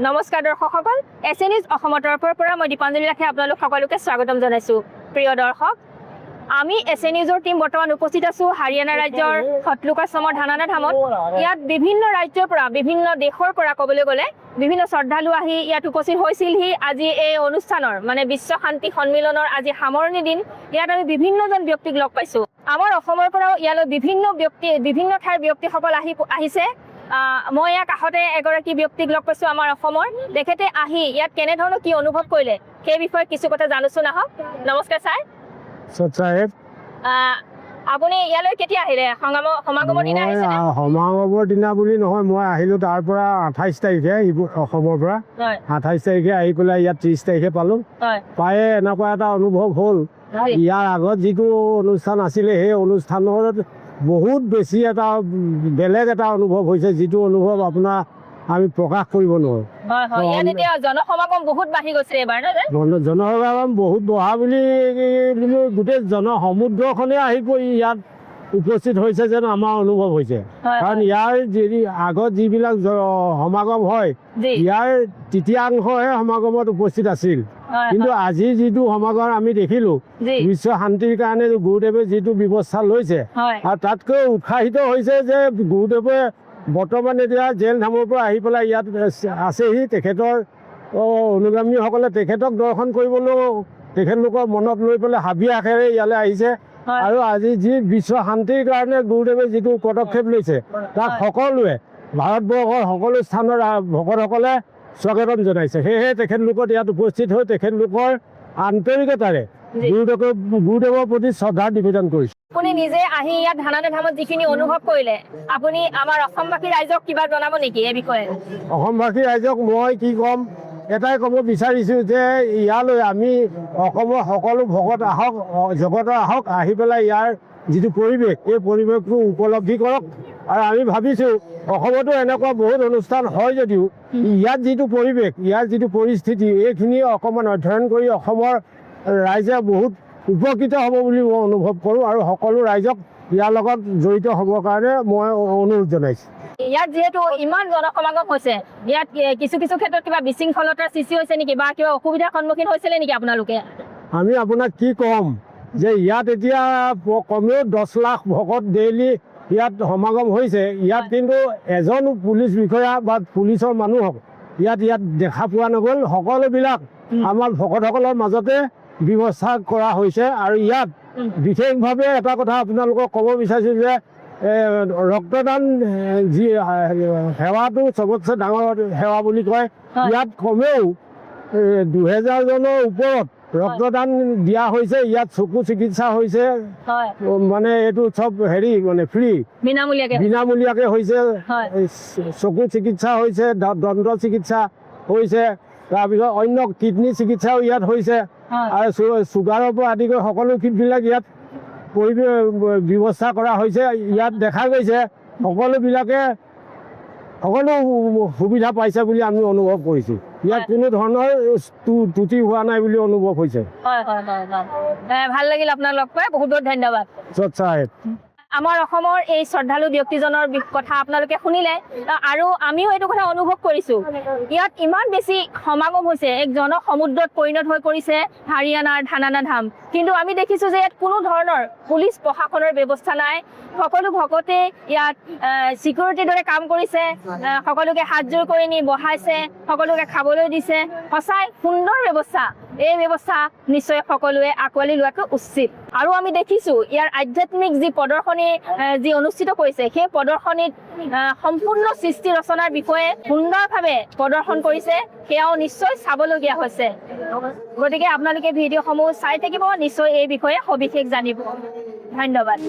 নমস্কাৰ দৰ্শকসকল, এছএনইউজ অসমৰ তৰফৰ পৰা মই দীপাঞ্জলি ৰাখে আপোনালোক সকলোকে স্বাগতম জনাইছোঁ। প্ৰিয় দৰ্শক, আমি এছএনইউজৰ টিম বৰ্তমান উপস্থিত আছোঁ হাৰিয়ানা ৰাজ্যৰ খটলুকাশ্ৰমৰ ধানানা ধামত। ইয়াত বিভিন্ন ৰাজ্যৰ পৰা বিভিন্ন দেশৰ পৰা ক'বলৈ গ'লে বিভিন্ন শ্ৰদ্ধালু আহি ইয়াত উপস্থিত হৈছিলহি। আজি এই অনুষ্ঠানৰ মানে বিশ্ব শান্তি সন্মিলনৰ আজি সামৰণি দিন। ইয়াত আমি বিভিন্নজন ব্যক্তিক লগ পাইছোঁ। আমাৰ অসমৰ পৰাও ইয়ালৈ বিভিন্ন ঠাইৰ ব্যক্তিসকল আহিছে। মই ইয়াৰ কাষতে এগৰাকী ব্যক্তিক লগ পাইছোঁ আমাৰ অসমৰ। তেখেতে আহি ইয়াত কেনেধৰণৰ কি অনুভৱ কৰিলে সেই বিষয়ে কিছু কথা জানোচোন আহক। নমস্কাৰ ছাৰ। চাহেব, আপুনি ইয়ালৈ কেতিয়া আহিলে? সমাগমৰ দিনা আহিছে? সমাগমৰ দিনা বুলি নহয়, মই আহিলোঁ তাৰ পৰা 28 তাৰিখে অসমৰ পৰা। 28 তাৰিখে আহি পেলাই ইয়াত 30 তাৰিখে পালোঁ। পায়ে এনেকুৱা এটা অনুভৱ হ'ল, ইয়াৰ আগত যিটো অনুষ্ঠান আছিলে সেই অনুষ্ঠানত বহুত বেছি এটা বেলেগ এটা অনুভৱ হৈছে, যিটো অনুভৱ আপোনাৰ আমি প্ৰকাশ কৰিব নোৱাৰোঁ। জনসমাগম বহুত বাঢ়ি গৈছে এইবাৰ। জনসমাগম বহুত বঢ়া বুলি গোটেই জনসমুদ্ৰখনে আহি কৰি ইয়াত উপস্থিত হৈছে যেন আমাৰ অনুভৱ হৈছে। কাৰণ ইয়াৰ আগত যিবিলাক সমাগম হয়, ইয়াৰ তৃতীয়াংশহে সমাগমত উপস্থিত আছিল। কিন্তু আজি যিটো সমাগম আমি দেখিলোঁ, বিশ্ব শান্তিৰ কাৰণে গুৰুদেৱে যিটো ব্যৱস্থা লৈছে, আৰু তাতকৈ উৎসাহিত হৈছে যে গুৰুদেৱে বৰ্তমান এতিয়া জেল ধামৰ পৰা আহি পেলাই ইয়াত আছেহি। তেখেতৰ অনুগামীসকলে তেখেতক দৰ্শন কৰিবলৈও তেখেতলোকৰ মনত লৈ পেলাই হাবি আখেৰে ইয়ালৈ আহিছে। আৰু আজি যি বিশ্ব শান্তিৰ কাৰণে গুৰুদেৱে যিটো পদক্ষেপ লৈছে, তাক সকলোৱে ভাৰতবৰ্ষৰ সকলো স্থানৰ ভকতসকলে স্বাগতম জনাইছে। সেয়েহে তেখেতলোকৰ ইয়াত উপস্থিত হৈ তেখেতলোকৰ আন্তৰিকতাৰে গুৰুদেৱৰ প্ৰতি শ্ৰদ্ধা নিবেদন কৰিছে। আপুনি নিজে আহি ইয়াত ধানানা ধামত যিখিনি অনুভৱ কৰিলে, আপুনি আমাৰ অসমবাসী ৰাইজক কিবা জনাব নেকি এই বিষয়ে? অসমবাসী ৰাইজক মই কি ক'ম, এটাই ক'ব বিচাৰিছোঁ যে ইয়ালৈ আমি অসমৰ সকলো ভকত আহক, জগতৰ আহক, আহি পেলাই ইয়াৰ যিটো পৰিৱেশ, এই পৰিৱেশটো উপলব্ধি কৰক। আৰু আমি ভাবিছোঁ অসমতো এনেকুৱা বহুত অনুষ্ঠান হয় যদিও ইয়াত যিটো পৰিৱেশ, ইয়াৰ যিটো পৰিস্থিতি, এইখিনি অকণমান অধ্যয়ন কৰি অসমৰ ৰাইজে বহুত উপকৃত হ'ব বুলি মই অনুভৱ কৰোঁ। আৰু সকলো ৰাইজক ইয়াৰ লগত জড়িত হ'বৰ কাৰণে মই অনুৰোধ জনাইছোঁ। ইয়াত যিহেতু ইমান জনসমাগম হৈছে, ইয়াত কিছু ক্ষেত্ৰত কিবা বিশৃংখলতাৰ সৃষ্টি হৈছে নেকি বা কিবা অসুবিধাৰ সন্মুখীন হৈছিলে নেকি আপোনালোকে? আমি আপোনাক কি ক'ম যে ইয়াত এতিয়া কমেও 10 লাখ ভকত ডেইলি ইয়াত সমাগম হৈছে। ইয়াত কিন্তু এজনো পুলিচ বিষয়া বা পুলিচৰ মানুহক ইয়াত দেখা পোৱা নগ'ল। সকলোবিলাক আমাৰ ভকতসকলৰ মাজতে ব্যৱস্থা কৰা হৈছে। আৰু ইয়াত বিশেষভাৱে এটা কথা আপোনালোকক ক'ব বিচাৰিছোঁ যে ৰক্তদান যি সেৱাটো চবতছে ডাঙৰ সেৱা বুলি কয়। ইয়াত কমেও 2000জনৰ ওপৰত ৰক্তদান দিয়া হৈছে। ইয়াত চকু চিকিৎসা হৈছে, মানে এইটো চব মানে ফ্ৰী, বিনামূলীয়াকৈ হৈছে। চকু চিকিৎসা হৈছে, দন্ত চিকিৎসা হৈছে, তাৰপিছত অন্য কিডনী চিকিৎসাও ইয়াত হৈছে। আৰু চুগাৰৰ পৰা আদি কৰি সকলোবিলাক ইয়াত ব্যৱস্থা কৰা হৈছে। ইয়াত দেখা গৈছে সকলোবিলাকে সকলো সুবিধা পাইছে বুলি আমি অনুভৱ কৰিছোঁ। ইয়াত কোনো ধৰণৰ ত্ৰুটি হোৱা নাই বুলি অনুভৱ হৈছে। ভাল লাগিল আপোনাক লগ পাই, বহুত বহুত ধন্যবাদ। আমাৰ অসমৰ এই শ্ৰদ্ধালু ব্যক্তিজনৰ কথা আপোনালোকে শুনিলে, আৰু আমিও এইটো কথা অনুভৱ কৰিছোঁ। ইয়াত ইমান বেছি সমাগম হৈছে, এক জনসমুদ্ৰত পৰিণত হৈ পৰিছে হাৰিয়ানাৰ ধানানা ধাম। কিন্তু আমি দেখিছোঁ যে ইয়াত কোনো ধৰণৰ পুলিচ প্ৰশাসনৰ ব্যৱস্থা নাই। সকলো ভকতে ইয়াত চিকিউৰিটিৰ দৰে কাম কৰিছে। সকলোকে হাতযোৰ কৰি নি বহাইছে, সকলোকে খাবলৈ দিছে। সঁচাই সুন্দৰ ব্যৱস্থা। এই ব্যৱস্থা নিশ্চয় সকলোৱে আঁকোৱালি লোৱাটো উচিত। আৰু আমি দেখিছোঁ ইয়াৰ আধ্যাত্মিক যি প্ৰদৰ্শনী যি অনুষ্ঠিত কৰিছে, সেই প্ৰদৰ্শনীত সম্পূৰ্ণ সৃষ্টি ৰচনাৰ বিষয়ে সুন্দৰভাৱে প্ৰদৰ্শন কৰিছে। সেয়াও নিশ্চয় চাবলগীয়া হৈছে। গতিকে আপোনালোকে ভিডিঅ'সমূহ চাই থাকিব, নিশ্চয় এই বিষয়ে সবিশেষ জানিব। ধন্যবাদ।